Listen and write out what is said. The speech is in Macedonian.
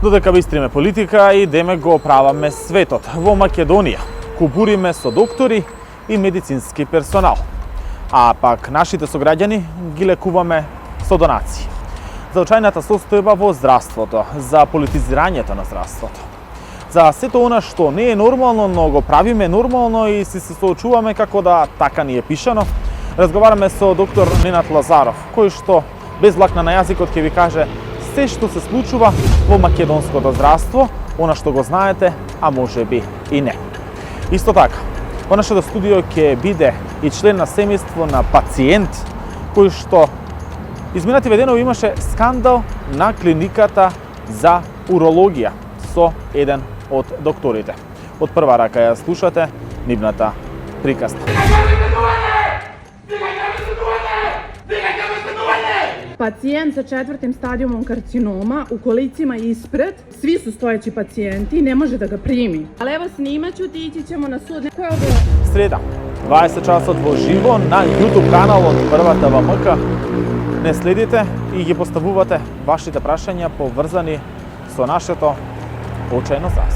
Додека бистриме политика, идеме го оправаме светот. Во Македонија кубуриме со доктори и медицински персонал. А пак нашите сограѓани ги лекуваме со донации. За очајната состојба во здравството, за политизирањето на здравството. За сето она што не е нормално, но го правиме нормално и се соочуваме како да така ни е пишано. Разговараме со доктор Ненад Лазаров, кој што без лакна на јазикот ќе ви каже се што се случува во македонското здравство, она што го знаете, а може би и не. Исто така, во нашето студио ќе биде и член на семејство на пациент, кој што изминативе денови имаше скандал на клиниката за урологија со еден од докторите. Од прва рака ја слушате нивната приказна. Pacijent sa 4. stadijumom karcinoma u kolicima ispred, svi su stojeći pacijenti, ne može da ga primi. Ali evo snimat ću ti, ići ćemo na sud. Ko je ovo? Среда, 20 часот во живо на YouTube каналот Првата ВМК. Не следите и ги поставувате вашите прашања поврзани со нашето очајно здравство.